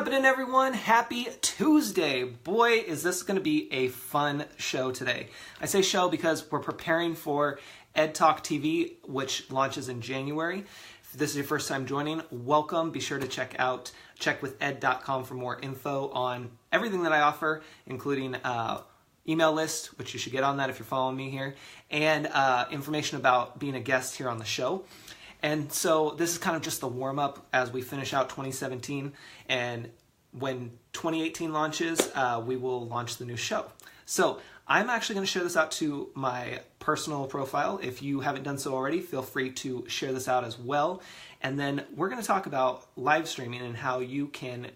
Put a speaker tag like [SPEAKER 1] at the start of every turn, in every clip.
[SPEAKER 1] happening, everyone? Happy Tuesday. Boy, is this going to be a fun show today. I say show because we're preparing for Ed Talk TV, which launches in January. If this is your first time joining, welcome. Be sure to check with.ed.com for more info on everything that I offer, including email list, which you should get on that if you're following me here, and information about being a guest here on the show. And so this is kind of just the warm-up as we finish out 2017, and when 2018 launches, we will launch the new show. So I'm actually going to share this out to my personal profile. If you haven't done so already, feel free to share this out as well. And then we're going to talk about live streaming and how you can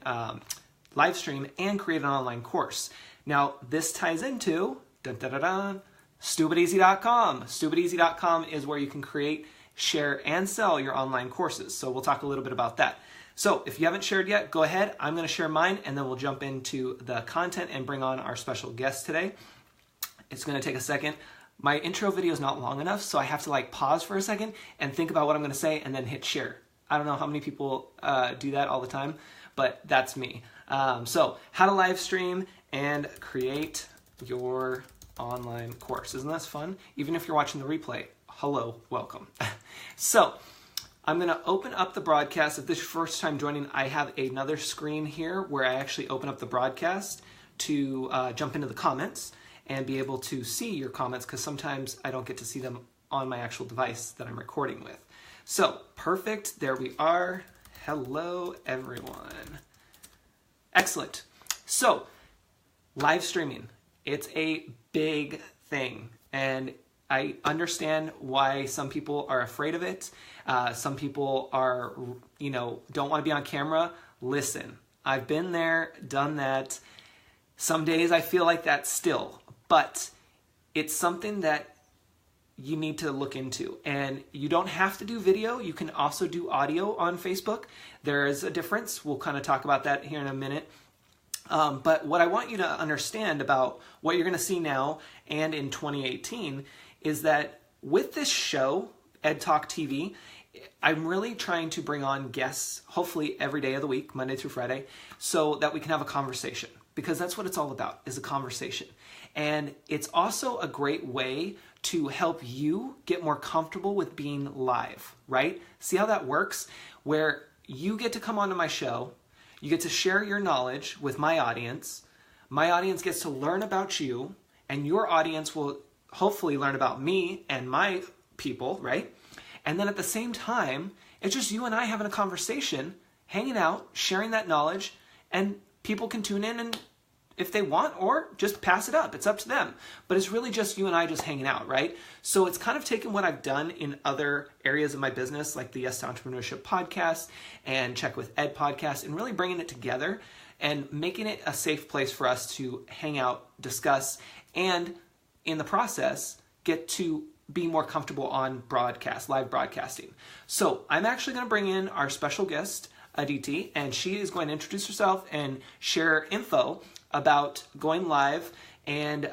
[SPEAKER 1] live stream and create an online course. Now, this ties into StupidEasy.com. StupidEasy.com is where you can create, share, and sell your online courses. So we'll talk a little bit about that. So if you haven't shared yet, go ahead. I'm going to share mine, and then we'll jump into the content and bring on our special guest today. It's going to take a second. My intro video is not long enough, so I have to pause for a second and think about what I'm going to say and then hit share. I don't know how many people do that all the time, but that's me. So how to live stream and create your online course. Isn't that fun? Even if you're watching the replay, hello, welcome. So I'm going to open up the broadcast. If this is your first time joining, I have another screen here where I actually open up the broadcast to jump into the comments and be able to see your comments, because sometimes I don't get to see them on my actual device that I'm recording with. So perfect. There we are. Hello, everyone. Excellent. So live streaming, it's a big thing, and I understand why some people are afraid of it. Some people are, don't want to be on camera. Listen, I've been there, done that. Some days I feel like that still, but it's something that you need to look into. And you don't have to do video. You can also do audio on Facebook. There is a difference. We'll kind of talk about that here in a minute. But what I want you to understand about what you're going to see now and in 2018 is that with this show, Ed Talk TV, I'm really trying to bring on guests, hopefully every day of the week, Monday through Friday, so that we can have a conversation, because that's what it's all about, is a conversation. And it's also a great way to help you get more comfortable with being live, right? See how that works? Where you get to come onto my show, you get to share your knowledge with my audience gets to learn about you, and your audience will hopefully learn about me and my people, right? And then at the same time, it's just you and I having a conversation, hanging out, sharing that knowledge, and people can tune in and if they want, or just pass it up. It's up to them. But it's really just you and I just hanging out, right? So it's kind of taken what I've done in other areas of my business, like the Yes to Entrepreneurship podcast and Check with Ed podcast, and really bringing it together and making it a safe place for us to hang out, discuss, and in the process, get to be more comfortable on broadcast, live broadcasting. So I'm actually going to bring in our special guest, Aditi, and she is going to introduce herself and share info about going live and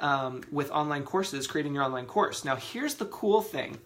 [SPEAKER 1] with online courses, creating your online course. Now, here's the cool thing.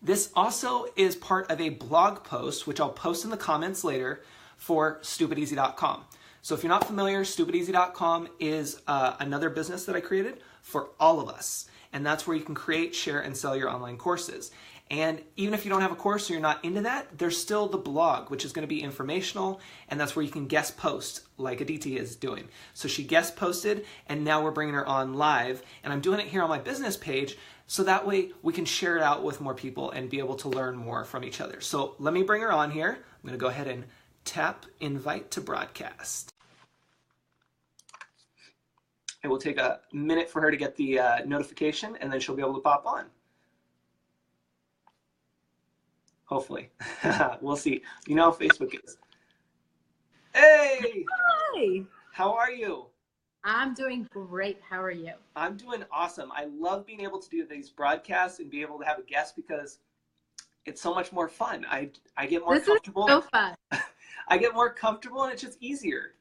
[SPEAKER 1] This also is part of a blog post, which I'll post in the comments later, for StupidEasy.com. So if you're not familiar, StupidEasy.com is another business that I created for all of us. And that's where you can create, share, and sell your online courses. And even if you don't have a course or you're not into that, there's still the blog, which is going to be informational, and that's where you can guest post, like Aditi is doing. So she guest posted, and now we're bringing her on live, and I'm doing it here on my business page, so that way we can share it out with more people and be able to learn more from each other. So let me bring her on here. I'm going to go ahead and tap Invite to Broadcast. It will take a minute for her to get the notification, and then she'll be able to pop on. Hopefully. We'll see. You know how Facebook is. Hey!
[SPEAKER 2] Hi!
[SPEAKER 1] How are you?
[SPEAKER 2] I'm doing great. How are you?
[SPEAKER 1] I'm doing awesome. I love being able to do these broadcasts and be able to have a guest because it's so much more fun. I get more comfortable.
[SPEAKER 2] This is so fun.
[SPEAKER 1] I get more comfortable and it's just easier.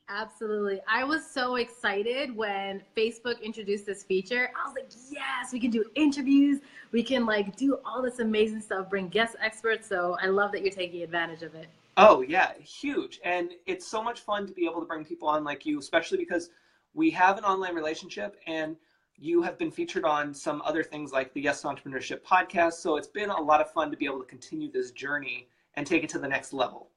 [SPEAKER 2] Absolutely. I was so excited when Facebook introduced this feature. I was like, yes, we can do interviews. We can do all this amazing stuff, bring guest experts. So I love that you're taking advantage of it.
[SPEAKER 1] Oh yeah, huge. And it's so much fun to be able to bring people on like you, especially because we have an online relationship and you have been featured on some other things like the Yes to Entrepreneurship podcast. So it's been a lot of fun to be able to continue this journey and take it to the next level.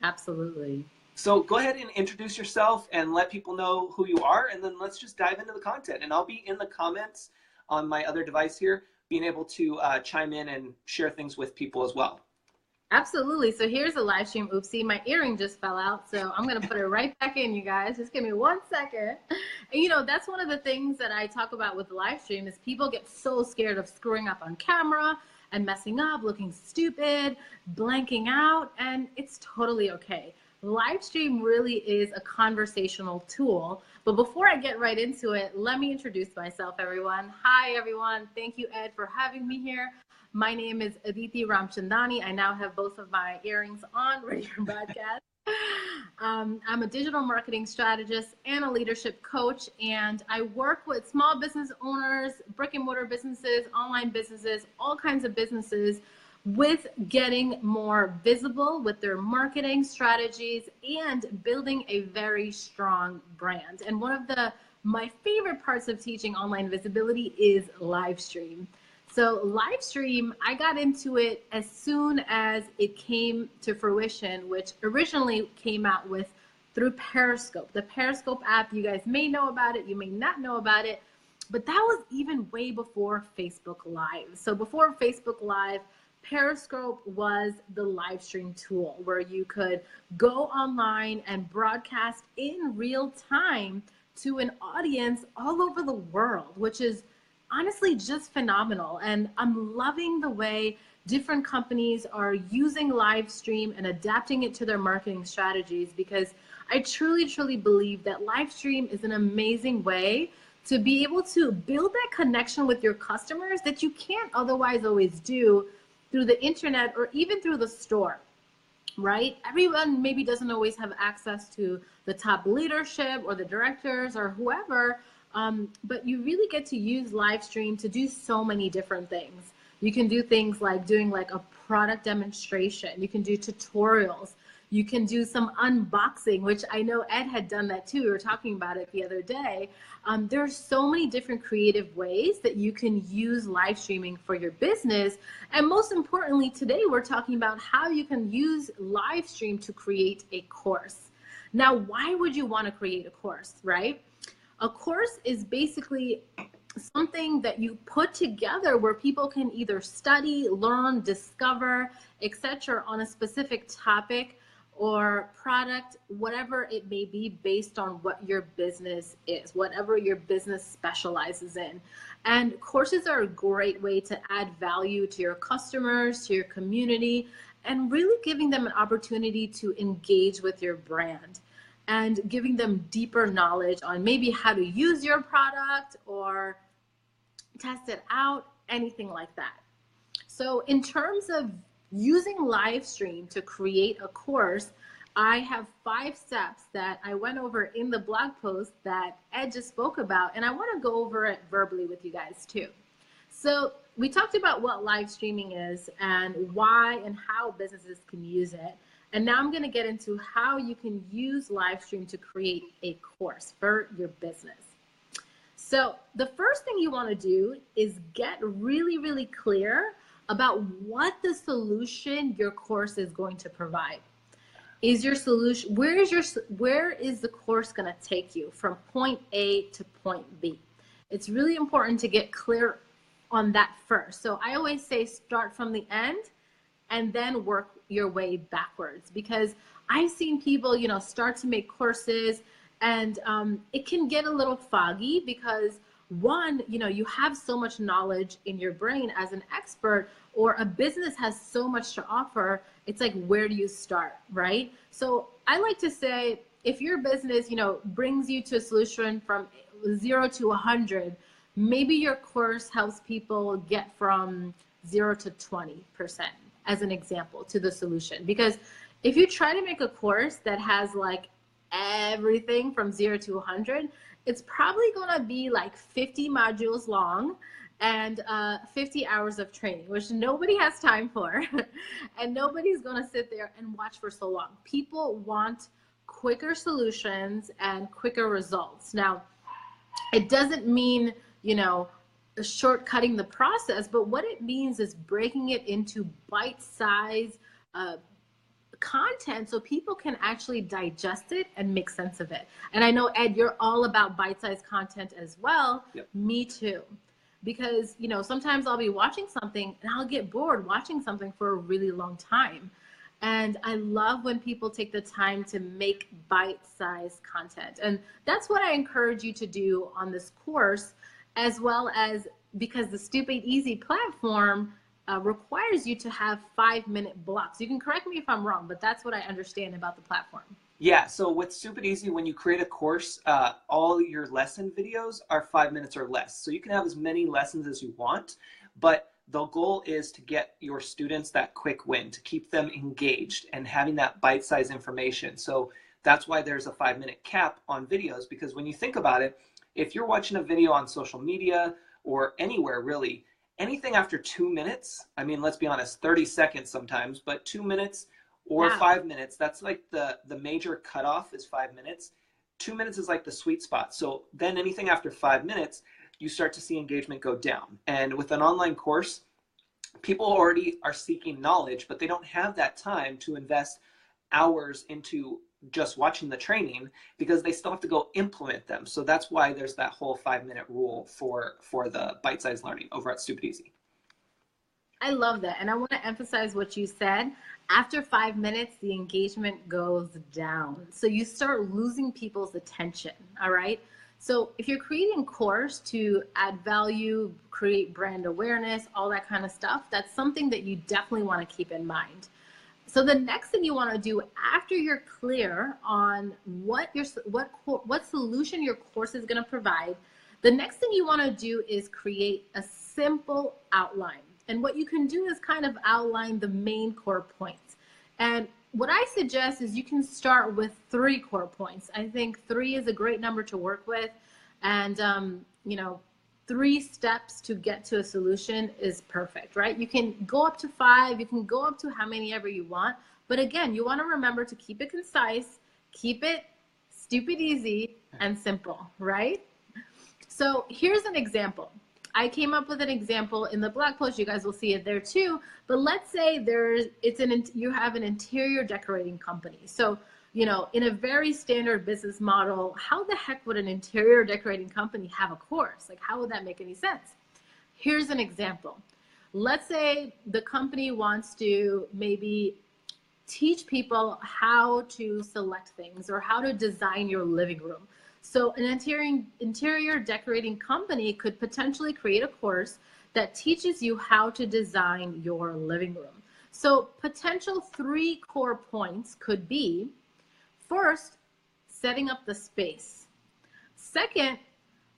[SPEAKER 2] Absolutely.
[SPEAKER 1] So go ahead and introduce yourself and let people know who you are, and then let's just dive into the content. And I'll be in the comments on my other device here, being able to chime in and share things with people as well.
[SPEAKER 2] Absolutely. So here's a live stream. Oopsie, my earring just fell out. So I'm going to put it right back in, you guys. Just give me 1 second. And that's one of the things that I talk about with the live stream is people get so scared of screwing up on camera and messing up, looking stupid, blanking out, and it's totally okay. Live stream really is a conversational tool. But before I get right into it, let me introduce myself, everyone. Hi, everyone. Thank you, Ed, for having me here. My name is Aditi Ramchandani. I now have both of my earrings on, ready for broadcast. I'm a digital marketing strategist and a leadership coach, and I work with small business owners, brick and mortar businesses, online businesses, all kinds of businesses with getting more visible with their marketing strategies and building a very strong brand. And one of my favorite parts of teaching online visibility is live stream. So live stream, I got into it as soon as it came to fruition, which originally came out with through Periscope. The Periscope app, you guys may know about it, you may not know about it, but that was even way before Facebook Live. So before Facebook Live, Periscope was the live stream tool where you could go online and broadcast in real time to an audience all over the world, which is honestly just phenomenal. And I'm loving the way different companies are using live stream and adapting it to their marketing strategies, because I truly, truly believe that live stream is an amazing way to be able to build that connection with your customers that you can't otherwise always do through the internet or even through the store, right? Everyone maybe doesn't always have access to the top leadership or the directors or whoever, but you really get to use live stream to do so many different things. You can do things like doing like a product demonstration. You can do tutorials. You can do some unboxing, which I know Ed had done that too. We were talking about it the other day. There are so many different creative ways that you can use live streaming for your business. And most importantly, today we're talking about how you can use live stream to create a course. Now, why would you want to create a course, right? A course is basically something that you put together where people can either study, learn, discover, etc. on a specific topic or product, whatever it may be, based on what your business is, whatever your business specializes in. And courses are a great way to add value to your customers, to your community, and really giving them an opportunity to engage with your brand and giving them deeper knowledge on maybe how to use your product or test it out, anything like that. So in terms of using live stream to create a course, I have 5 steps that I went over in the blog post that Ed just spoke about, and I want to go over it verbally with you guys too. So we talked about what live streaming is and why and how businesses can use it. And now I'm going to get into how you can use live stream to create a course for your business. So the first thing you want to do is get really, really clear about what the solution your course is going to provide. Is your solution, where is the course going to take you from point A to point B? It's really important to get clear on that first. So I always say start from the end and then work your way backwards, because I've seen people, start to make courses and it can get a little foggy because one, you have so much knowledge in your brain as an expert, or a business has so much to offer. It's like, where do you start, right? So I like to say, if your business, brings you to a solution from 0 to 100, maybe your course helps people get from 0 to 20%, as an example, to the solution. Because if you try to make a course that has like everything from 0 to 100, it's probably going to be like 50 modules long, and 50 hours of training, which nobody has time for. And nobody's going to sit there and watch for so long. People want quicker solutions and quicker results. Now, it doesn't mean, shortcutting the process, but what it means is breaking it into bite-sized content so people can actually digest it and make sense of it. And I know, Ed, you're all about bite-sized content as well.
[SPEAKER 1] Yep.
[SPEAKER 2] Me too. Because, sometimes I'll be watching something and I'll get bored watching something for a really long time. And I love when people take the time to make bite-sized content. And that's what I encourage you to do on this course, as well as because the Stupid Easy platform requires you to have 5-minute blocks. You can correct me if I'm wrong, but that's what I understand about the platform.
[SPEAKER 1] Yeah, so with Stupid Easy, when you create a course, all your lesson videos are 5 minutes or less. So you can have as many lessons as you want, but the goal is to get your students that quick win, to keep them engaged and having that bite-sized information. So that's why there's a 5-minute cap on videos, because when you think about it, if you're watching a video on social media or anywhere really, anything after 2 minutes, I mean, let's be honest, 30 seconds sometimes, but 2 minutes or 5 minutes, that's like the major cutoff is 5 minutes. 2 minutes is like the sweet spot. So then anything after 5 minutes, you start to see engagement go down. And with an online course, people already are seeking knowledge, but they don't have that time to invest hours into just watching the training because they still have to go implement them. So that's why there's that whole 5-minute rule for the bite-sized learning over at Stupid Easy.
[SPEAKER 2] I love that. And I want to emphasize what you said. After 5 minutes, the engagement goes down. So you start losing people's attention. All right. So if you're creating a course to add value, create brand awareness, all that kind of stuff, that's something that you definitely want to keep in mind. So the next thing you want to do after you're clear on what solution your course is going to provide, the next thing you want to do is create a simple outline. And what you can do is kind of outline the main core points. And what I suggest is you can start with 3 core points. I think 3 is a great number to work with. And, 3 steps to get to a solution is perfect, right? You can go up to 5, you can go up to how many ever you want. But again, you want to remember to keep it concise, keep it stupid easy and simple, right? So here's an example. I came up with an example in the blog post. You guys will see it there too. But let's say you have an interior decorating company. So, in a very standard business model, how the heck would an interior decorating company have a course? Like, how would that make any sense? Here's an example. Let's say the company wants to maybe teach people how to select things or how to design your living room. So an interior decorating company could potentially create a course that teaches you how to design your living room. So potential 3 core points could be, first, setting up the space. Second,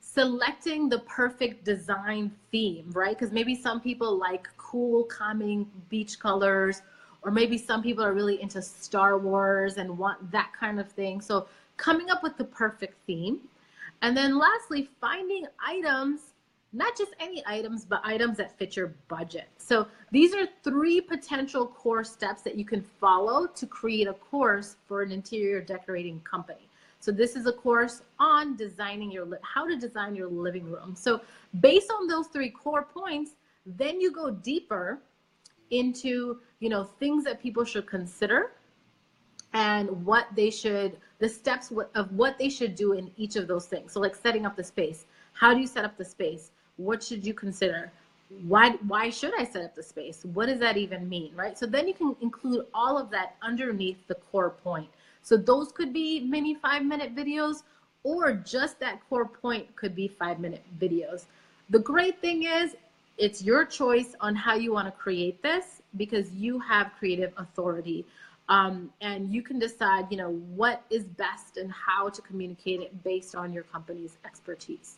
[SPEAKER 2] selecting the perfect design theme, right? Because maybe some people like cool, calming beach colors, or maybe some people are really into Star Wars and want that kind of thing. So coming up with the perfect theme. And then lastly, finding items, not just any items, but items that fit your budget. So these are 3 potential core steps that you can follow to create a course for an interior decorating company. So this is a course on designing how to design your living room. So based on those 3 core points, then you go deeper into, things that people should consider and the steps of what they should do in each of those things. So like setting up the space. How do you set up the space? What should you consider? Why should I set up the space? What does that even mean, right? So then you can include all of that underneath the core point. So those could be mini 5-minute videos, or just that core point could be 5-minute videos. The great thing is it's your choice on how you want to create this, because you have creative authority. And you can decide, what is best and how to communicate it based on your company's expertise.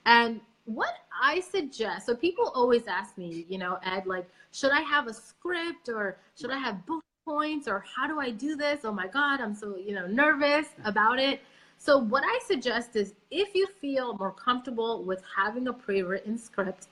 [SPEAKER 2] And what I suggest, so people always ask me, Ed, like, should I have a script, or should I have bullet points, or how do I do this? Oh my God, I'm so, nervous about it. So what I suggest is, if you feel more comfortable with having a pre-written script,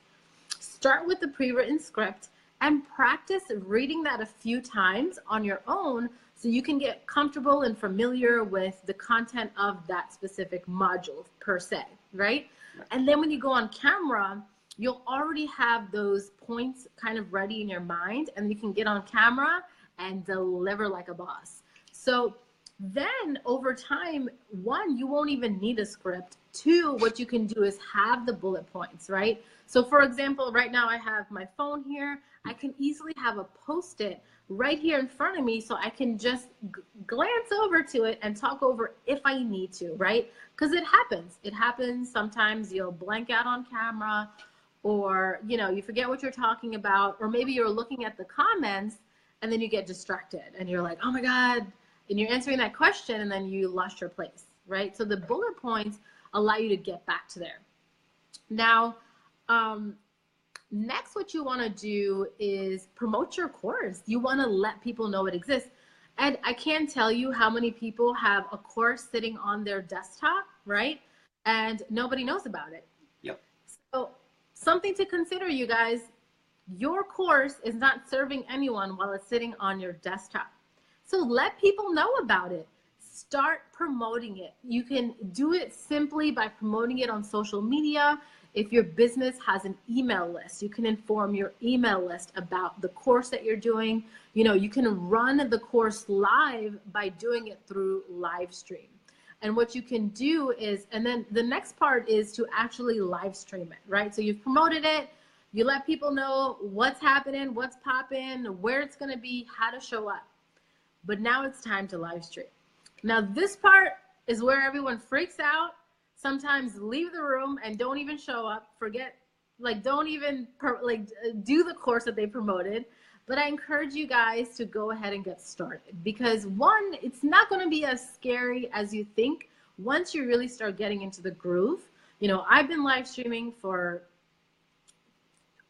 [SPEAKER 2] start with the pre-written script and practice reading that a few times on your own so you can get comfortable and familiar with the content of that specific module per se, right? And then when you go on camera, you'll already have those points kind of ready in your mind, and you can get on camera and deliver like a boss. So then over time, one, you won't even need a script. Two, what you can do is have the bullet points, right? So for example, right now I have my phone here. I can easily have a Post-it right here in front of me so I can just glance over to it and talk over if I need to, right? Because it happens. It happens. Sometimes you'll blank out on camera, or, you know, you forget what you're talking about, or maybe you're looking at the comments and then you get distracted and you're like, oh my God, and you're answering that question and then you lost your place, right? So the bullet points allow you to get back to there. Now, next, what you want to do is promote your course. You want to let people know it exists. And I can't tell you how many people have a course sitting on their desktop, right? And nobody knows about it.
[SPEAKER 1] Yep.
[SPEAKER 2] So something to consider, you guys. Your course is not serving anyone while it's sitting on your desktop. So let people know about it. Start promoting it. You can do it simply by promoting it on social media. If your business has an email list, you can inform your email list about the course that you're doing. You know, you can run the course live by doing it through live stream. And what you can do is, and then the next part is to actually live stream it, right? So you've promoted it, you let people know what's happening, what's popping, where it's gonna be, how to show up. But now it's time to live stream. Now this part is where everyone freaks out, sometimes leave the room and don't even show up, forget, like don't even do the course that they promoted. But I encourage you guys to go ahead and get started, because one, it's not going to be as scary as you think once you really start getting into the groove. You know, I've been live streaming for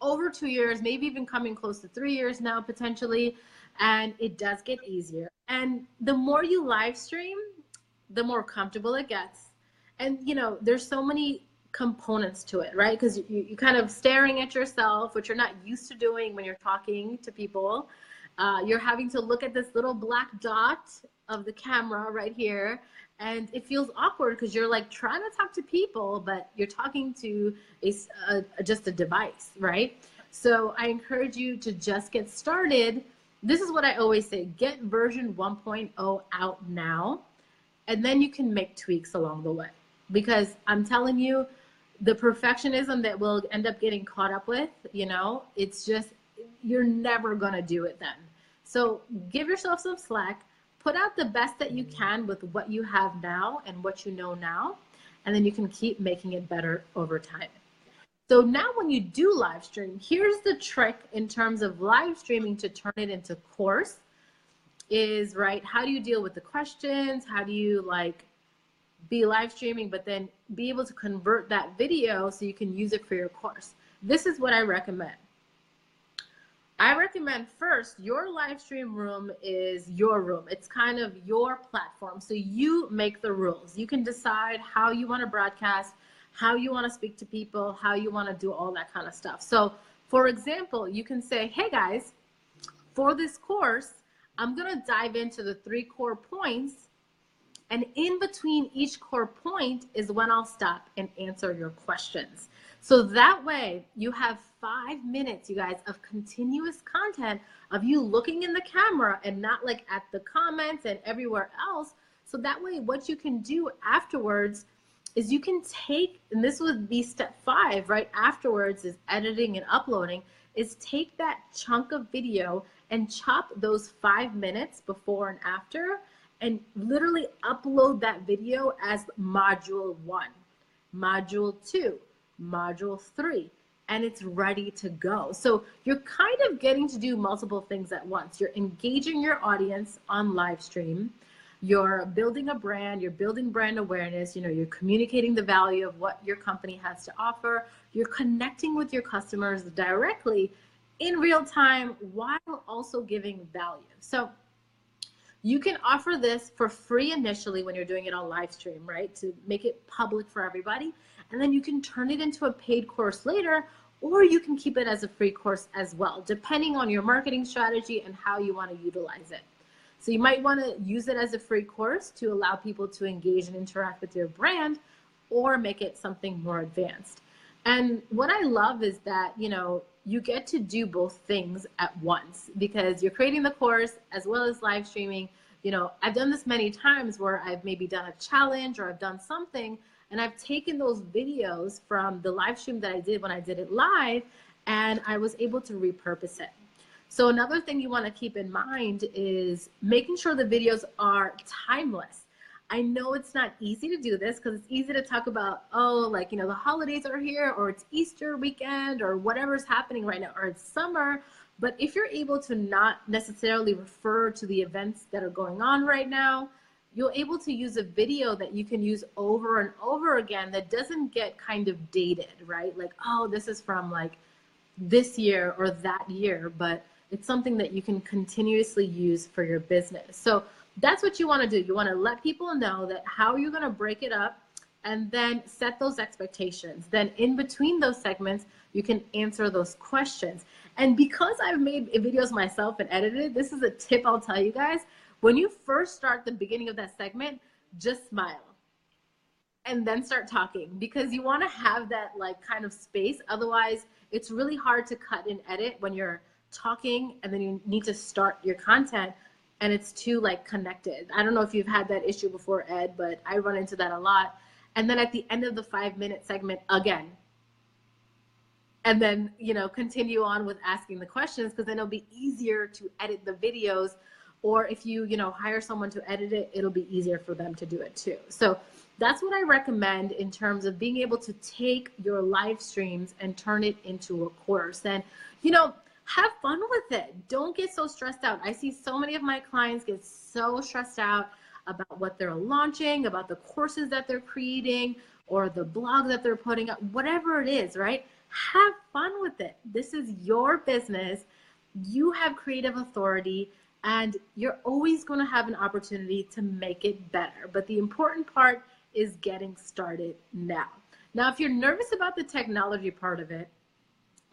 [SPEAKER 2] over 2 years, maybe even coming close to 3 years now potentially, and it does get easier. And the more you live stream, the more comfortable it gets. And you know, there's so many components to it, right? Because you're kind of staring at yourself, which you're not used to doing when you're talking to people. You're having to look at this little black dot of the camera right here, and it feels awkward because you're like trying to talk to people, but you're talking to just a device, right? So I encourage you to just get started. This is what I always say: get version 1.0 out now, and then you can make tweaks along the way. Because I'm telling you, the perfectionism that we'll end up getting caught up with, you know, it's just, you're never going to do it then. So give yourself some slack, put out the best that you can with what you have now and what you know now, and then you can keep making it better over time. So now when you do live stream, here's the trick in terms of live streaming to turn it into course is, right, how do you deal with the questions? How do you like be live streaming, but then be able to convert that video so you can use it for your course? This is what I recommend. I recommend first, your live stream room is your room. It's kind of your platform. So you make the rules. You can decide how you want to broadcast, how you want to speak to people, how you want to do all that kind of stuff. So for example, you can say, hey guys, for this course, I'm going to dive into the 3 core points. And in between each core point is when I'll stop and answer your questions. So that way you have 5 minutes, you guys, of continuous content of you looking in the camera and not like at the comments and everywhere else. So that way what you can do afterwards is you can take, and this would be step 5, right? Afterwards is editing and uploading, is take that chunk of video and chop those 5 minutes before and after and literally upload that video as module 1, module 2, module 3, and it's ready to go. So you're kind of getting to do multiple things at once. You're engaging your audience on live stream. You're building a brand, you're building brand awareness, you know, you're communicating the value of what your company has to offer. You're connecting with your customers directly in real time while also giving value. So you can offer this for free initially when you're doing it on live stream, right? To make it public for everybody. And then you can turn it into a paid course later, or you can keep it as a free course as well, depending on your marketing strategy and how you want to utilize it. So you might want to use it as a free course to allow people to engage and interact with your brand, or make it something more advanced. And what I love is that, you know, you get to do both things at once, because you're creating the course as well as live streaming. You know, I've done this many times where I've maybe done a challenge or I've done something, and I've taken those videos from the live stream that I did when I did it live, and I was able to repurpose it. So another thing you want to keep in mind is making sure the videos are timeless. I know it's not easy to do this, because it's easy to talk about, oh, like, you know, the holidays are here, or it's Easter weekend, or whatever's happening right now, or it's summer. But if you're able to not necessarily refer to the events that are going on right now, you're able to use a video that you can use over and over again that doesn't get kind of dated, right? Like, oh, this is from like this year or that year, but it's something that you can continuously use for your business. So that's what you want to do. You want to let people know that how you're going to break it up, and then set those expectations. Then in between those segments, you can answer those questions. And because I've made videos myself and edited, this is a tip I'll tell you guys. When you first start the beginning of that segment, just smile and then start talking, because you want to have that like kind of space. Otherwise, it's really hard to cut and edit when you're talking and then you need to start your content and it's too like connected. I don't know if you've had that issue before, Ed, but I run into that a lot. And then at the end of the 5-minute segment again, and then, you know, continue on with asking the questions, because then it'll be easier to edit the videos. Or if you, you know, hire someone to edit it, it'll be easier for them to do it too. So that's what I recommend in terms of being able to take your live streams and turn it into a course. And, you know, have fun with it. Don't get so stressed out. I see so many of my clients get so stressed out about what they're launching, about the courses that they're creating, or the blog that they're putting up, whatever it is, right? Have fun with it. This is your business. You have creative authority, and you're always going to have an opportunity to make it better. But the important part is getting started now. Now, if you're nervous about the technology part of it,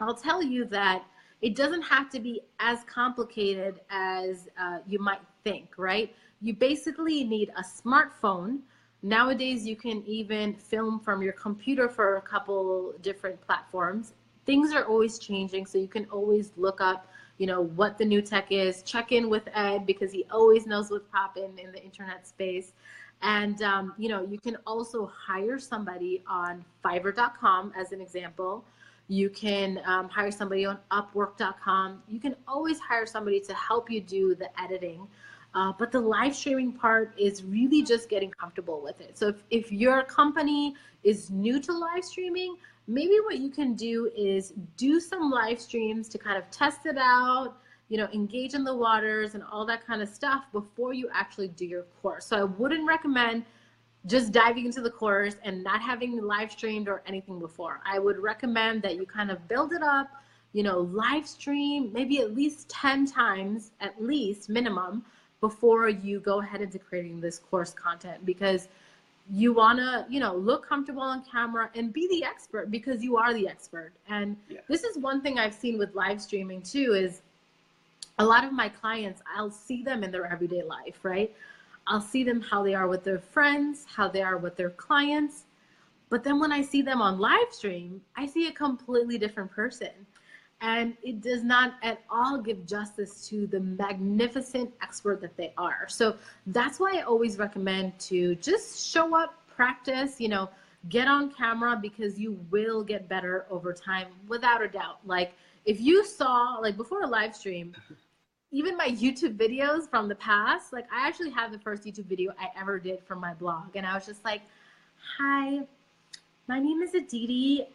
[SPEAKER 2] I'll tell you that it doesn't have to be as complicated as you might think, right? You basically need a smartphone. Nowadays, you can even film from your computer for a couple different platforms. Things are always changing, so you can always look up, you know, what the new tech is. Check in with Ed, because he always knows what's popping in the internet space. And, you know, you can also hire somebody on Fiverr.com as an example. You can hire somebody on Upwork.com. You can always hire somebody to help you do the editing. But the live streaming part is really just getting comfortable with it. So if your company is new to live streaming, maybe what you can do is do some live streams to kind of test it out, you know, engage in the waters and all that kind of stuff before you actually do your course. So I wouldn't recommend just diving into the course and not having live streamed or anything before. I would recommend that you kind of build it up, you know, live stream maybe at least 10 times, at least minimum, before you go ahead into creating this course content, because you want to, you know, look comfortable on camera and be the expert, because you are the expert. And this is one thing I've seen with live streaming too, is a lot of my clients, I'll see them in their everyday life, right? I'll see them how they are with their friends, how they are with their clients. But then when I see them on live stream, I see a completely different person. And it does not at all give justice to the magnificent expert that they are. So that's why I always recommend to just show up, practice, you know, get on camera, because you will get better over time, without a doubt. Like if you saw, like before a live stream, even my YouTube videos from the past, like I actually have the first YouTube video I ever did for my blog. And I was just like, hi, my name is Aditi.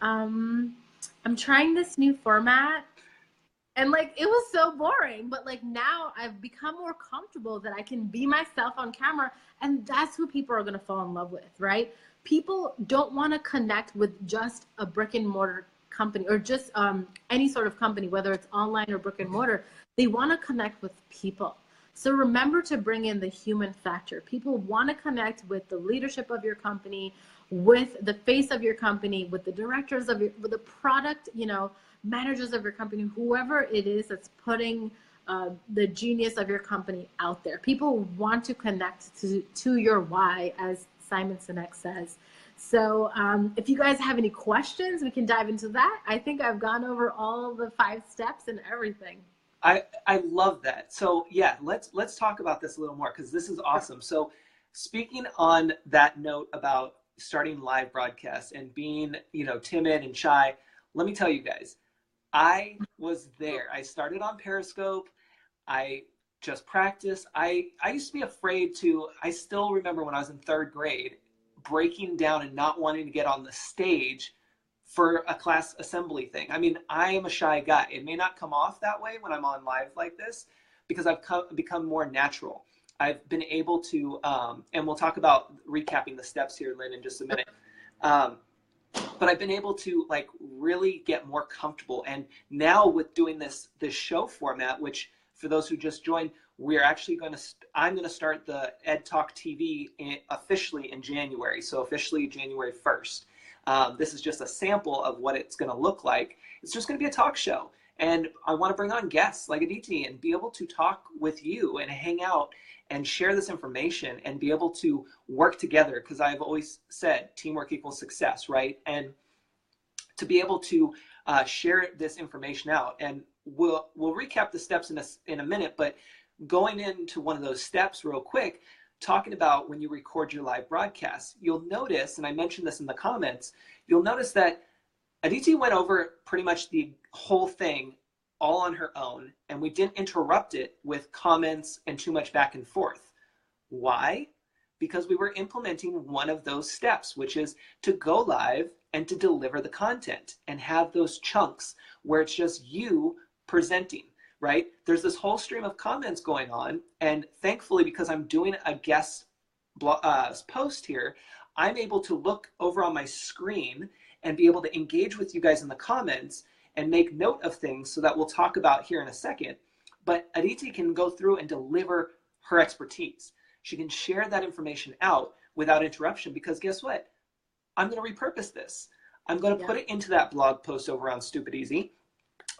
[SPEAKER 2] I'm trying this new format. And like, it was so boring, but like now I've become more comfortable that I can be myself on camera, and that's who people are going to fall in love with, right? People don't want to connect with just a brick and mortar company, or just any sort of company, whether it's online or brick and mortar. They want to connect with people. So remember to bring in the human factor. People want to connect with the leadership of your company, with the face of your company, with the directors of with the product, managers of your company, whoever it is that's putting the genius of your company out there. People want to connect to your why, as Simon Sinek says. So if you guys have any questions, we can dive into that. I think I've gone over all the 5 steps and everything.
[SPEAKER 1] I love that. So yeah, let's talk about this a little more, because this is awesome. So speaking on that note about starting live broadcasts and being, timid and shy, let me tell you guys, I was there. I started on Periscope. I just practiced. I used to be afraid to, I still remember when I was in 3rd grade, breaking down and not wanting to get on the stage for a class assembly thing. I mean, I am a shy guy. It may not come off that way when I'm on live like this, because I've become more natural. I've been able to, and we'll talk about recapping the steps here, Lynn, in just a minute. But I've been able to really get more comfortable. And now with doing this show format, which for those who just joined, we're actually I'm going to start the Ed Talk TV officially in January. So officially January 1st. This is just a sample of what it's going to look like. It's just going to be a talk show. And I want to bring on guests like Aditi and be able to talk with you and hang out and share this information and be able to work together. Because I've always said teamwork equals success, right? And to be able to share this information out. And we'll recap the steps in a minute, but going into one of those steps real quick, talking about when you record your live broadcast, you'll notice, and I mentioned this in the comments, you'll notice that Aditi went over pretty much the whole thing all on her own, and we didn't interrupt it with comments and too much back and forth. Why? Because we were implementing one of those steps, which is to go live and to deliver the content and have those chunks where it's just you presenting. Right? There's this whole stream of comments going on, and thankfully, because I'm doing a guest post here, I'm able to look over on my screen and be able to engage with you guys in the comments and make note of things so that we'll talk about here in a second. But Aditi can go through and deliver her expertise. She can share that information out without interruption, because guess what? I'm going to repurpose this. I'm going to put it into that blog post over on Stupid Easy.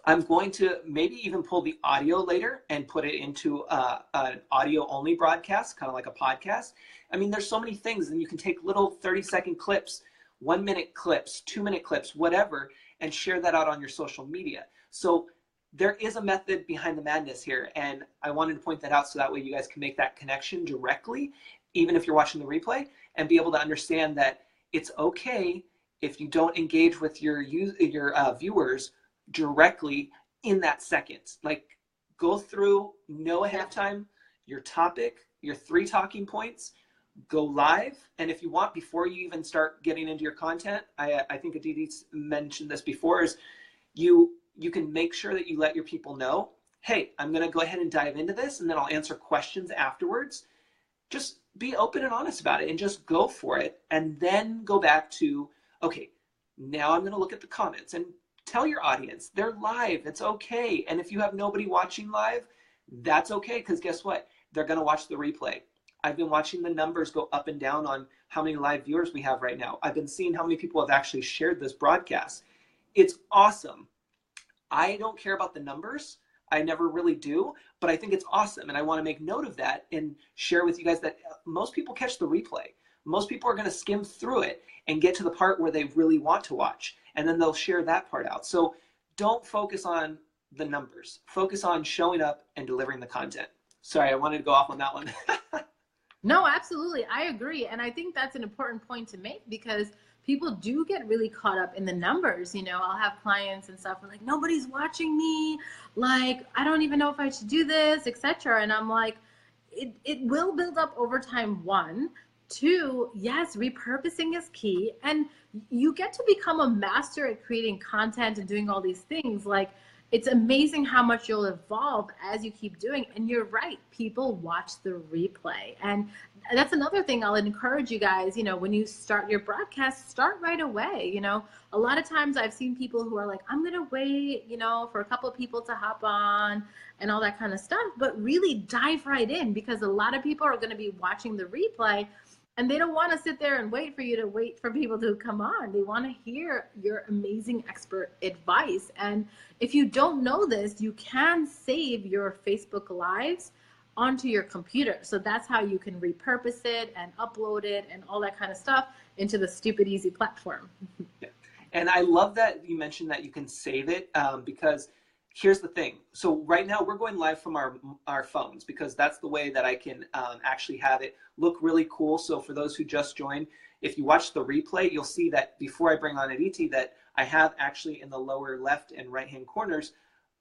[SPEAKER 1] I'm going to maybe even pull the audio later and put it into an audio only broadcast, kind of like a podcast. I mean, there's so many things, and you can take little 30-second clips, 1-minute clips, 2-minute clips, whatever, and share that out on your social media. So there is a method behind the madness here, and I wanted to point that out so that way you guys can make that connection directly, even if you're watching the replay, and be able to understand that it's okay if you don't engage with your viewers directly in that second. Like, go through, know ahead of time your topic, your 3 talking points, go live. And if you want, before you even start getting into your content, I think Aditi mentioned this before, is you can make sure that you let your people know, hey, I'm going to go ahead and dive into this, and then I'll answer questions afterwards. Just be open and honest about it and just go for it. And then go back to, okay, now I'm going to look at the comments and tell your audience they're live. It's okay. And if you have nobody watching live, that's okay, because guess what? They're going to watch the replay. I've been watching the numbers go up and down on how many live viewers we have right now. I've been seeing how many people have actually shared this broadcast. It's awesome. I don't care about the numbers. I never really do, but I think it's awesome. And I want to make note of that and share with you guys that most people catch the replay. Most people are going to skim through it and get to the part where they really want to watch. And then they'll share that part out. So don't focus on the numbers. Focus on showing up and delivering the content. Sorry, I wanted to go off on that one.
[SPEAKER 2] No, absolutely. I agree. And I think that's an important point to make, because people do get really caught up in the numbers. I'll have clients and stuff like, nobody's watching me. Like, I don't even know if I should do this, etc. And I'm like, it will build up over time, 1. 2, yes, repurposing is key. And you get to become a master at creating content and doing all these things. Like, it's amazing how much you'll evolve as you keep doing. And you're right, people watch the replay. And that's another thing I'll encourage you guys, you know, when you start your broadcast, start right away. You know, a lot of times I've seen people who are like, I'm going to wait, you know, for a couple of people to hop on and all that kind of stuff, but really dive right in, because a lot of people are going to be watching the replay and they don't want to sit there and wait for you to wait for people to come on. They want to hear your amazing expert advice. And if you don't know this, you can save your Facebook Lives onto your computer. So that's how you can repurpose it and upload it and all that kind of stuff into the Stupid Easy platform.
[SPEAKER 1] Yeah. And I love that you mentioned that you can save it, because here's the thing. So right now we're going live from our phones, because that's the way that I can actually have it look really cool. So for those who just joined, if you watch the replay, you'll see that before I bring on Aditi, that I have actually in the lower left and right hand corners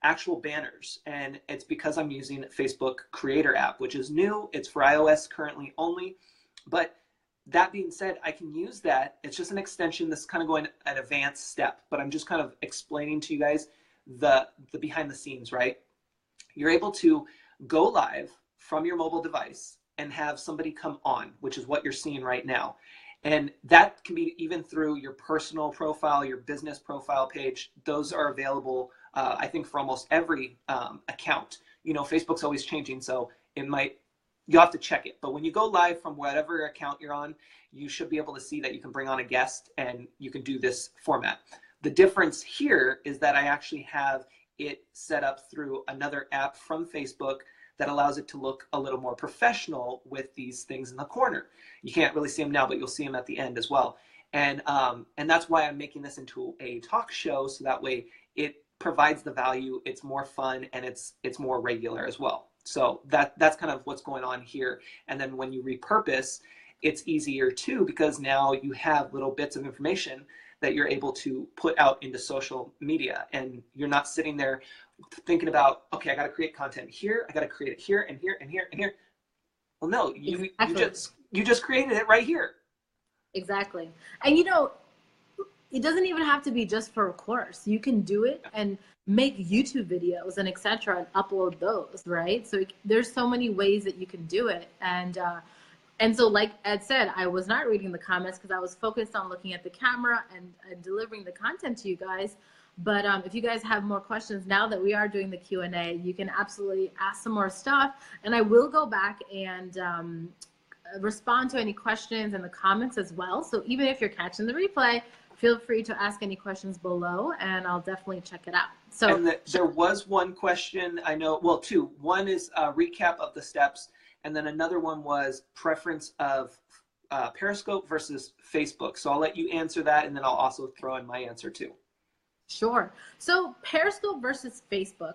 [SPEAKER 1] actual banners. And it's because I'm using Facebook Creator app, which is new. It's for iOS currently only. But that being said, I can use that. It's just an extension. This is kind of going an advanced step, but I'm just kind of explaining to you guys the behind the scenes, right? You're able to go live from your mobile device and have somebody come on, which is what you're seeing right now. And that can be even through your personal profile, your business profile page. Those are available, I think, for almost every account. You know, Facebook's always changing, so you'll have to check it. But when you go live from whatever account you're on, you should be able to see that you can bring on a guest and you can do this format. The difference here is that I actually have it set up through another app from Facebook that allows it to look a little more professional with these things in the corner. You can't really see them now, but you'll see them at the end as well. And that's why I'm making this into a talk show, so that way it provides the value, it's more fun, and it's more regular as well. So that's kind of what's going on here. And then when you repurpose, it's easier too, because now you have little bits of information that you're able to put out into social media, and you're not sitting there thinking about, okay, I got to create content here, I got to create it here and here and here and here. Well, no, you just created it right here.
[SPEAKER 2] Exactly. And you know, it doesn't even have to be just for a course. You can do it and make YouTube videos and etc. and upload those, right? So there's so many ways that you can do it. And so, like Ed said, I was not reading the comments because I was focused on looking at the camera and delivering the content to you guys. But if you guys have more questions now that we are doing the Q&A, you can absolutely ask some more stuff. And I will go back and respond to any questions in the comments as well. So even if you're catching the replay, feel free to ask any questions below, and I'll definitely check it out. So
[SPEAKER 1] and there was one question, I know, well, two. One is a recap of the steps, and then another one was preference of Periscope versus Facebook. So I'll let you answer that, and then I'll also throw in my answer too.
[SPEAKER 2] Sure. So Periscope versus Facebook,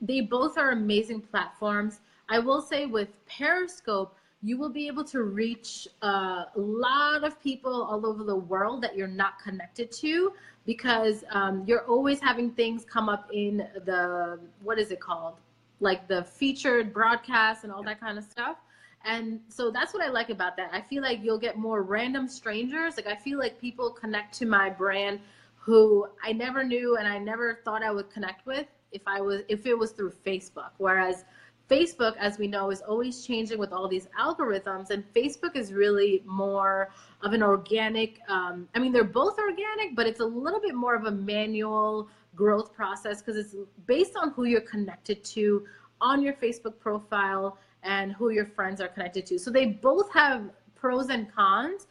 [SPEAKER 2] they both are amazing platforms. I will say with Periscope, you will be able to reach a lot of people all over the world that you're not connected to, because you're always having things come up in the, what is it called? Like the featured broadcast and all that kind of stuff. And so that's what I like about that. I feel like you'll get more random strangers. Like I feel like people connect to my brand who I never knew and I never thought I would connect with if it was through Facebook. Whereas Facebook, as we know, is always changing with all these algorithms, and Facebook is really more of an organic, I mean, they're both organic, but it's a little bit more of a manual growth process because it's based on who you're connected to on your Facebook profile and who your friends are connected to. So they both have pros and cons.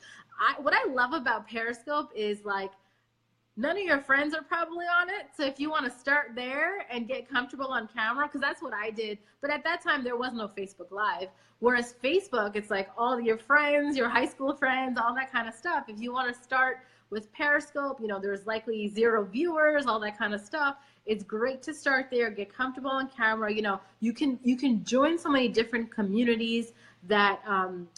[SPEAKER 2] What I love about Periscope is like, none of your friends are probably on it. So if you want to start there and get comfortable on camera, because that's what I did. But at that time, there was no Facebook Live. Whereas Facebook, it's like all your friends, your high school friends, all that kind of stuff. If you want to start with Periscope, you know, there's likely 0 viewers, all that kind of stuff. It's great to start there, get comfortable on camera. You know, you can join so many different communities that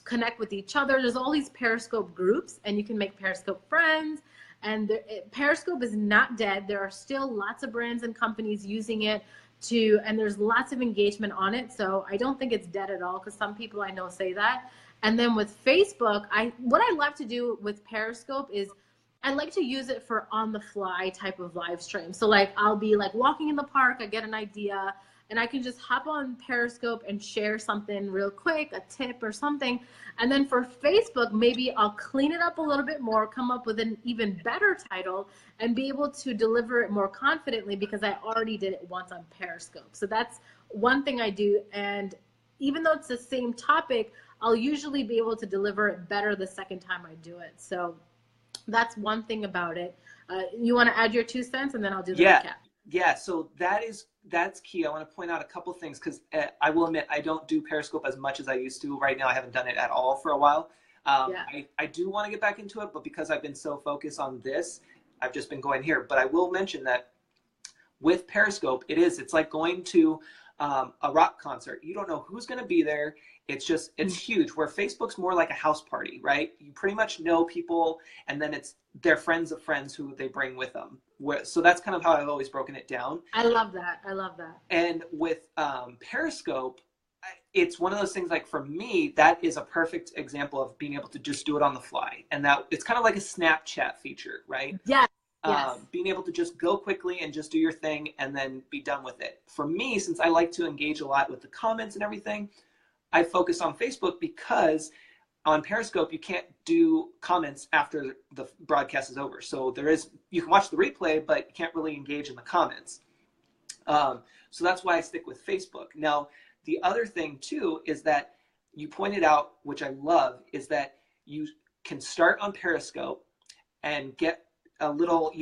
[SPEAKER 2] connect with each other. There's all these Periscope groups, and you can make Periscope friends. And Periscope is not dead. There are still lots of brands and companies using it and there's lots of engagement on it. So I don't think it's dead at all, because some people I know say that. And then with Facebook, what I love to do with Periscope is I like to use it for on the fly type of live stream. So like I'll be like walking in the park, I get an idea, and I can just hop on Periscope and share something real quick, a tip or something. And then for Facebook, maybe I'll clean it up a little bit more, come up with an even better title, and be able to deliver it more confidently because I already did it once on Periscope. So that's one thing I do. And even though it's the same topic, I'll usually be able to deliver it better the second time I do it. So that's one thing about it. You want to add your 2 cents, and then I'll do the recap.
[SPEAKER 1] Yeah, so that's key. I want to point out a couple things because I will admit I don't do Periscope as much as I used to. Right now, I haven't done it at all for a while. I do want to get back into it, but because I've been so focused on this, I've just been going here. But I will mention that with Periscope, it's like going to a rock concert. You don't know who's going to be there. It's huge. Where Facebook's more like a house party, right? You pretty much know people, and then it's their friends of friends who they bring with them. So that's kind of how I've always broken it down.
[SPEAKER 2] I love that.
[SPEAKER 1] And with Periscope, it's one of those things, like for me, that is a perfect example of being able to just do it on the fly. And that it's kind of like a Snapchat feature, right?
[SPEAKER 2] Yeah.
[SPEAKER 1] Being able to just go quickly and just do your thing and then be done with it. For me, since I like to engage a lot with the comments and everything, I focus on Facebook because on Periscope, you can't do comments after the broadcast is over. So you can watch the replay, but you can't really engage in the comments. So that's why I stick with Facebook. Now, the other thing too is that you pointed out, which I love, is that you can start on Periscope and get a little,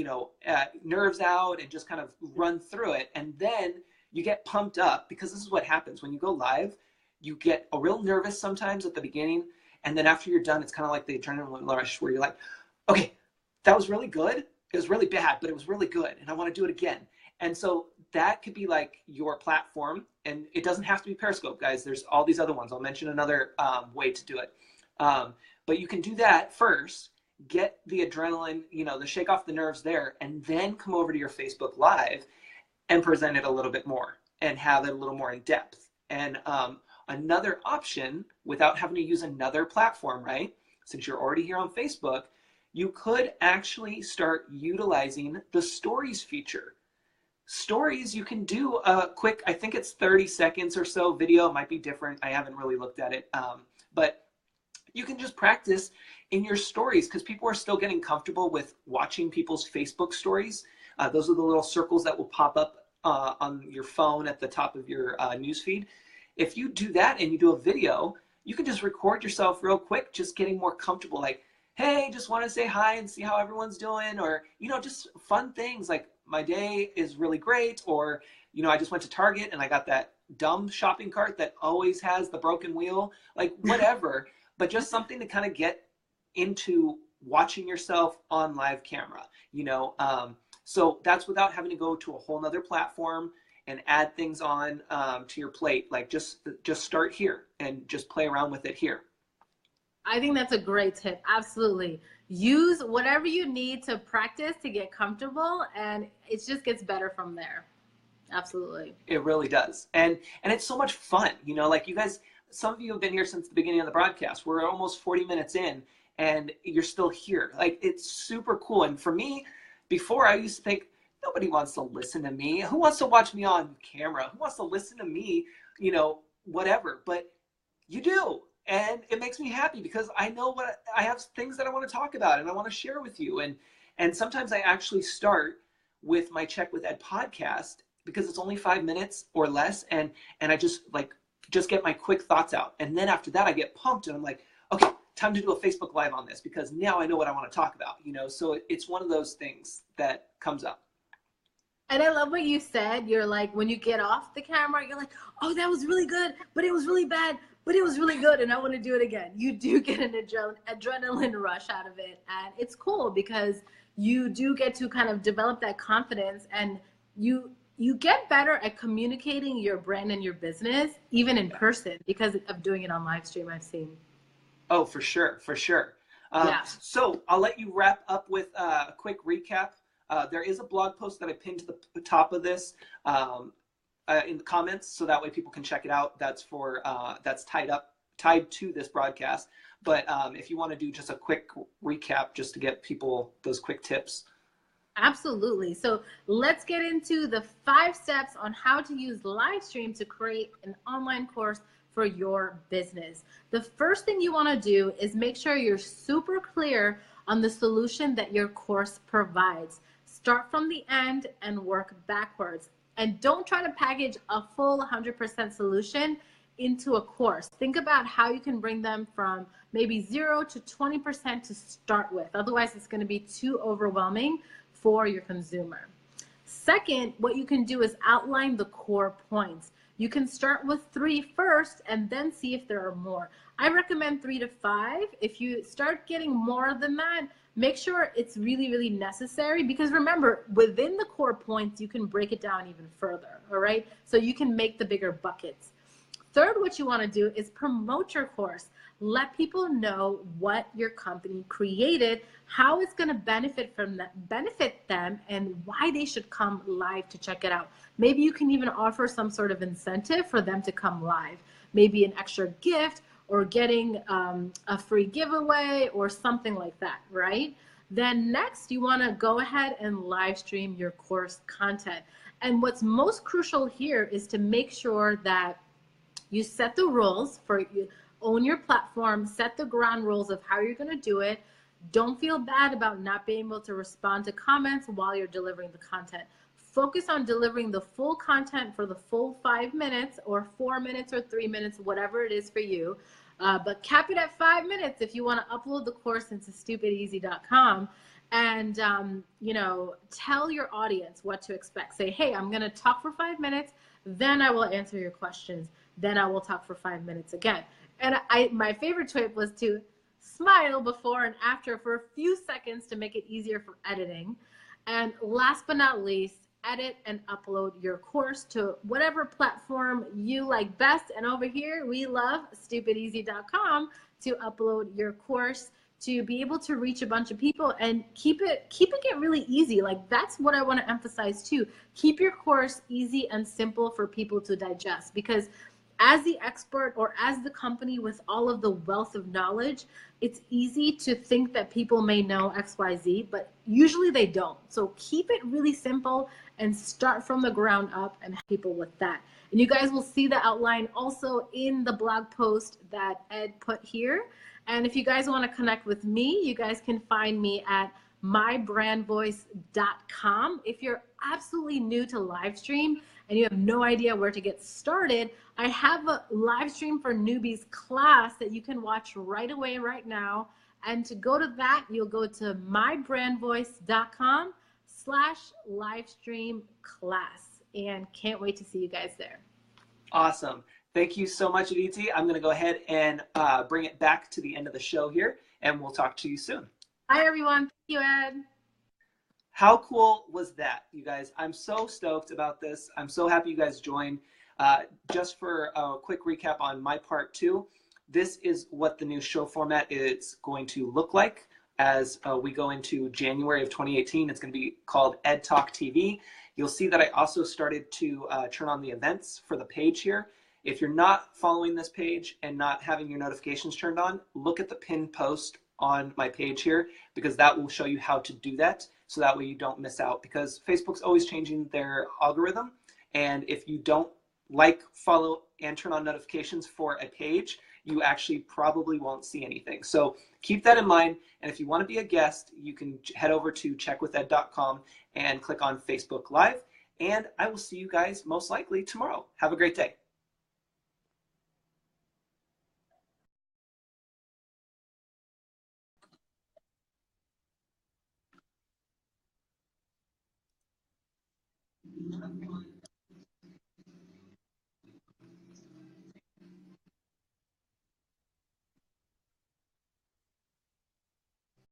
[SPEAKER 1] nerves out and just kind of run through it. And then you get pumped up, because this is what happens when you go live. You get a real nervous sometimes at the beginning. And then after you're done, it's kind of like the adrenaline rush where you're like, okay, that was really good. It was really bad, but it was really good. And I want to do it again. And so that could be like your platform. And it doesn't have to be Periscope, guys. There's all these other ones. I'll mention another way to do it. But you can do that first, get the adrenaline, the shake off the nerves there, and then come over to your Facebook Live and present it a little bit more and have it a little more in depth. And another option, without having to use another platform, right? Since you're already here on Facebook, you could actually start utilizing the stories feature. Stories, you can do a quick, I think it's 30 seconds or so video. It might be different. I haven't really looked at it. But you can just practice in your stories, because people are still getting comfortable with watching people's Facebook stories. Those are the little circles that will pop up on your phone at the top of your newsfeed. If you do that and you do a video, you can just record yourself real quick, just getting more comfortable. Like, hey, just want to say hi and see how everyone's doing. Or, just fun things like my day is really great. Or, I just went to Target and I got that dumb shopping cart that always has the broken wheel, like whatever. But just something to kind of get into watching yourself on live camera, So that's without having to go to a whole nother platform and add things on to your plate. Like just start here and just play around with it here.
[SPEAKER 2] I think that's a great tip. Absolutely. Use whatever you need to practice to get comfortable, and it just gets better from there. Absolutely.
[SPEAKER 1] It really does. And it's so much fun. Like you guys, some of you have been here since the beginning of the broadcast. We're almost 40 minutes in and you're still here. Like, it's super cool. And for me, before, I used to think, nobody wants to listen to me. Who wants to watch me on camera? Who wants to listen to me? Whatever. But you do. And it makes me happy because I know I have things that I want to talk about and I want to share with you. And sometimes I actually start with my Check with Ed podcast because it's only 5 minutes or less. And I just get my quick thoughts out. And then after that, I get pumped and I'm like, okay, time to do a Facebook Live on this because now I know what I want to talk about, So it's one of those things that comes up.
[SPEAKER 2] And I love what you said. You're like, when you get off the camera, you're like, oh, that was really good, but it was really bad, but it was really good, and I want to do it again. You do get an adrenaline rush out of it, and it's cool because you do get to kind of develop that confidence, and you get better at communicating your brand and your business, even in person, because of doing it on live stream, I've seen.
[SPEAKER 1] Oh, for sure. Yeah. So I'll let you wrap up with a quick recap. There is a blog post that I pinned to the top of this in the comments, so that way people can check it out. That's for that's tied up tied to this broadcast. But if you want to do just a quick recap, just to get people those quick tips.
[SPEAKER 2] Absolutely. So let's get into the 5 steps on how to use live stream to create an online course for your business. The first thing you want to do is make sure you're super clear on the solution that your course provides. Start from the end and work backwards. And don't try to package a full 100% solution into a course. Think about how you can bring them from maybe 0 to 20% to start with. Otherwise, it's going to be too overwhelming for your consumer. Second, what you can do is outline the core points. You can start with 3 first and then see if there are more. I recommend 3 to 5. If you start getting more than that, make sure it's really, really necessary, because remember, within the core points, you can break it down even further, all right? So you can make the bigger buckets. Third, what you want to do is promote your course. Let people know what your company created, how it's going to benefit them, and why they should come live to check it out. Maybe you can even offer some sort of incentive for them to come live. Maybe an extra gift, or getting a free giveaway or something like that, right? Then next, you want to go ahead and live stream your course content. And what's most crucial here is to make sure that you set the rules for you, own your platform, set the ground rules of how you're going to do it. Don't feel bad about not being able to respond to comments while you're delivering the content. Focus on delivering the full content for the full 5 minutes or 4 minutes or 3 minutes, whatever it is for you. But cap it at 5 minutes if you want to upload the course into stupideasy.com. And, you know, tell your audience what to expect. Say, hey, I'm going to talk for 5 minutes, then I will answer your questions. Then I will talk for 5 minutes again. And my favorite tip was to smile before and after for a few seconds to make it easier for editing. And last but not least, edit and upload your course to whatever platform you like best. And over here, we love stupideasy.com to upload your course, to be able to reach a bunch of people and keeping it really easy. Like, that's what I want to emphasize too. Keep your course easy and simple for people to digest, because as the expert or as the company with all of the wealth of knowledge, it's easy to think that people may know XYZ, but usually they don't. So keep it really simple and start from the ground up and help people with that. And you guys will see the outline also in the blog post that Ed put here. And if you guys want to connect with me, you guys can find me at mybrandvoice.com. If you're absolutely new to live stream and you have no idea where to get started, I have a live stream for newbies class that you can watch right away right now. And to go to that, you'll go to mybrandvoice.com/livestream class. And can't wait to see you guys there.
[SPEAKER 1] Awesome. Thank you so much, Aditi. I'm going to go ahead and bring it back to the end of the show here, and we'll talk to you soon.
[SPEAKER 2] Bye, everyone. Thank you, Ed.
[SPEAKER 1] How cool was that, you guys? I'm so stoked about this. I'm so happy you guys joined. Just for a quick recap on my part too, this is what the new show format is going to look like as we go into January of 2018. It's going to be called Ed Talk TV. You'll see that I also started to turn on the events for the page here. If you're not following this page and not having your notifications turned on, look at the pinned post on my page here, because that will show you how to do that, so that way you don't miss out, because Facebook's always changing their algorithm, and if you don't like, follow, and turn on notifications for a page, you actually probably won't see anything. So keep that in mind, and if you want to be a guest, you can head over to checkwithed.com and click on Facebook Live, and I will see you guys most likely tomorrow. Have a great day.